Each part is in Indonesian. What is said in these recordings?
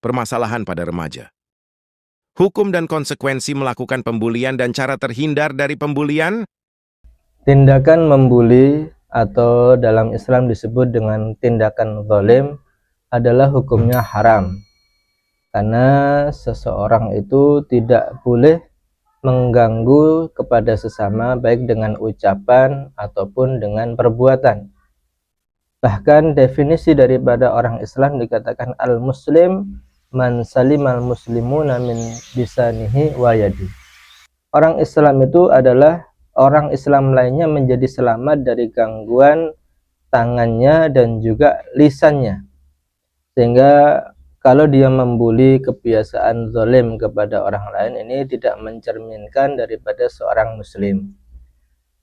permasalahan pada remaja. Hukum dan konsekuensi melakukan pembulian dan cara terhindar dari pembulian. Tindakan membuli atau dalam Islam disebut dengan tindakan zalim adalah hukumnya haram. Karena seseorang itu tidak boleh mengganggu kepada sesama baik dengan ucapan ataupun dengan perbuatan. Bahkan definisi daripada orang Islam dikatakan al-muslim man salimal muslimuna min lisanihi wa yadi. Orang Islam itu adalah orang Islam lainnya menjadi selamat dari gangguan tangannya dan juga lisannya. Sehingga kalau dia membuli kebiasaan zalim kepada orang lain, ini tidak mencerminkan daripada seorang muslim.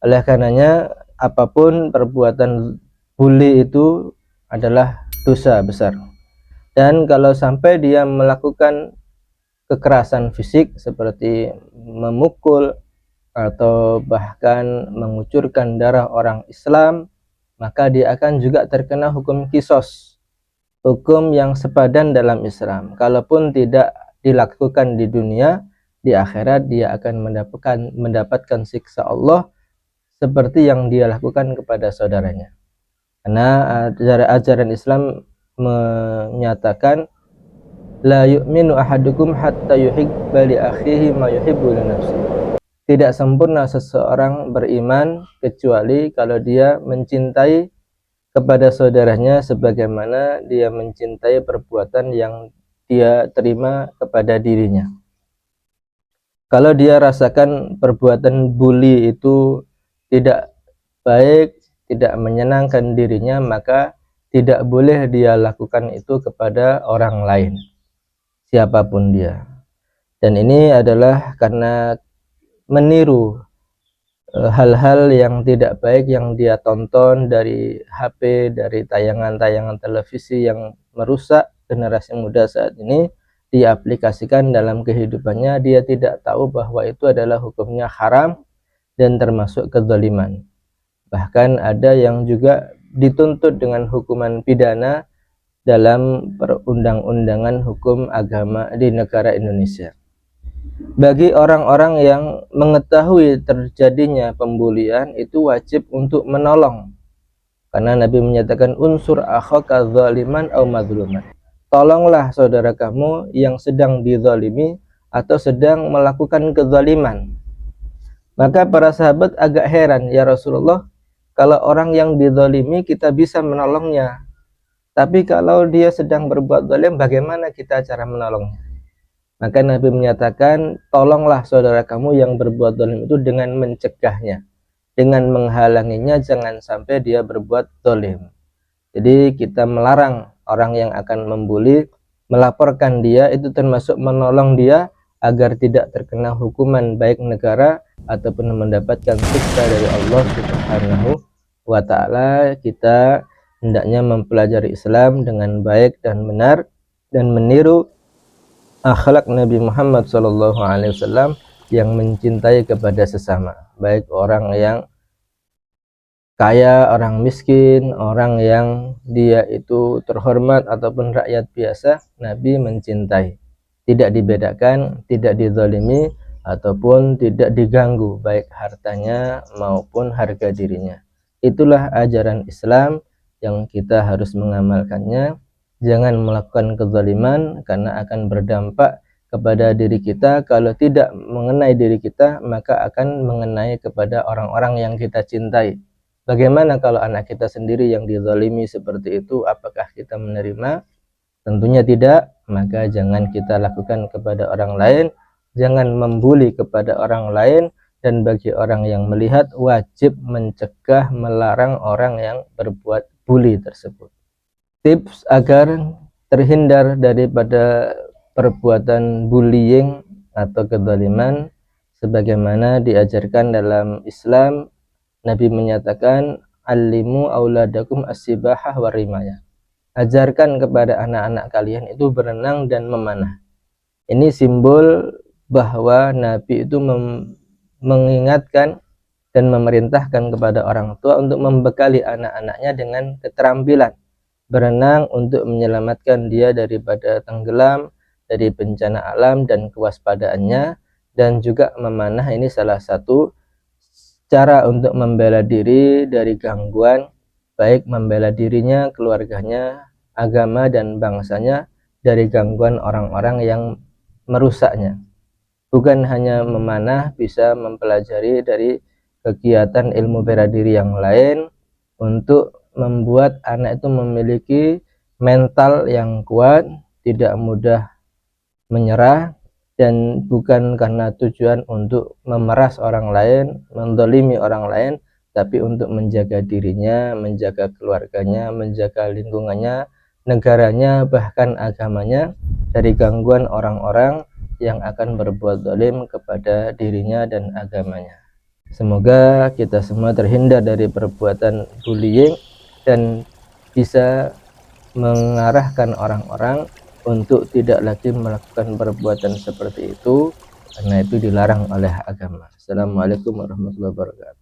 Oleh karenanya apapun perbuatan bully itu adalah dosa besar. Dan kalau sampai dia melakukan kekerasan fisik seperti memukul atau bahkan mengucurkan darah orang Islam, maka dia akan juga terkena hukum kisos, hukum yang sepadan dalam Islam. Kalaupun tidak dilakukan di dunia, di akhirat dia akan mendapatkan siksa Allah seperti yang dia lakukan kepada saudaranya. Karena ajaran Islam menyatakan la yu'minu ahadukum hatta yuhibba li akhihi ma yuhibbu li nafsihi. Tidak sempurna seseorang beriman kecuali kalau dia mencintai kepada saudaranya sebagaimana dia mencintai perbuatan yang dia terima kepada dirinya. Kalau dia rasakan perbuatan bully itu tidak baik, tidak menyenangkan dirinya, maka tidak boleh dia lakukan itu kepada orang lain, siapapun dia. Dan ini adalah karena meniru hal-hal yang tidak baik yang dia tonton dari HP, dari tayangan-tayangan televisi yang merusak generasi muda saat ini, diaplikasikan dalam kehidupannya. Dia tidak tahu bahwa itu adalah hukumnya haram dan termasuk kezaliman. Bahkan ada yang juga dituntut dengan hukuman pidana dalam perundang-undangan hukum agama di negara Indonesia. Bagi orang-orang yang mengetahui terjadinya pembulian, itu wajib untuk menolong. Karena Nabi menyatakan unsur akhaka zaliman aw madluman. Tolonglah saudara kamu yang sedang dizalimi atau sedang melakukan kezaliman. Maka para sahabat agak heran, ya Rasulullah, kalau orang yang dizalimi kita bisa menolongnya, tapi kalau dia sedang berbuat zalim, bagaimana kita cara menolongnya? Maka Nabi menyatakan, tolonglah saudara kamu yang berbuat zalim itu dengan mencegahnya, dengan menghalanginya jangan sampai dia berbuat zalim. Jadi kita melarang orang yang akan membuli, melaporkan dia, itu termasuk menolong dia agar tidak terkena hukuman baik negara ataupun mendapatkan siksa dari Allah Subhanahu wa ta'ala. Kita hendaknya mempelajari Islam dengan baik dan benar dan meniru akhlak Nabi Muhammad SAW yang mencintai kepada sesama, baik orang yang kaya, orang miskin, orang yang dia itu terhormat ataupun rakyat biasa. Nabi mencintai, tidak dibedakan, tidak dizalimi ataupun tidak diganggu baik hartanya maupun harga dirinya. Itulah ajaran Islam yang kita harus mengamalkannya. Jangan melakukan kezaliman karena akan berdampak kepada diri kita. Kalau tidak mengenai diri kita, maka akan mengenai kepada orang-orang yang kita cintai. Bagaimana kalau anak kita sendiri yang dizalimi seperti itu, apakah kita menerima? Tentunya tidak. Maka jangan kita lakukan kepada orang lain, jangan membuli kepada orang lain, dan bagi orang yang melihat wajib mencegah, melarang orang yang berbuat bully tersebut. Tips agar terhindar daripada perbuatan bullying atau kezaliman sebagaimana diajarkan dalam Islam. Nabi menyatakan allimu auladakum as-sibahah warimaya. Ajarkan kepada anak-anak kalian itu berenang dan memanah. Ini simbol bahwa Nabi itu mengingatkan dan memerintahkan kepada orang tua untuk membekali anak-anaknya dengan keterampilan berenang untuk menyelamatkan dia daripada tenggelam, dari bencana alam dan kewaspadaannya, dan juga memanah. Ini salah satu cara untuk membela diri dari gangguan, baik membela dirinya, keluarganya, agama, dan bangsanya dari gangguan orang-orang yang merusaknya. Bukan hanya memanah, bisa mempelajari dari kegiatan ilmu bela diri yang lain untuk membuat anak itu memiliki mental yang kuat, tidak mudah menyerah, dan bukan karena tujuan untuk memeras orang lain, mendolimi orang lain, tapi untuk menjaga dirinya, menjaga keluarganya, menjaga lingkungannya, negaranya, bahkan agamanya dari gangguan orang-orang yang akan berbuat zalim kepada dirinya dan agamanya. Semoga kita semua terhindar dari perbuatan bullying dan bisa mengarahkan orang-orang untuk tidak lagi melakukan perbuatan seperti itu, karena itu dilarang oleh agama. Assalamualaikum warahmatullahi wabarakatuh.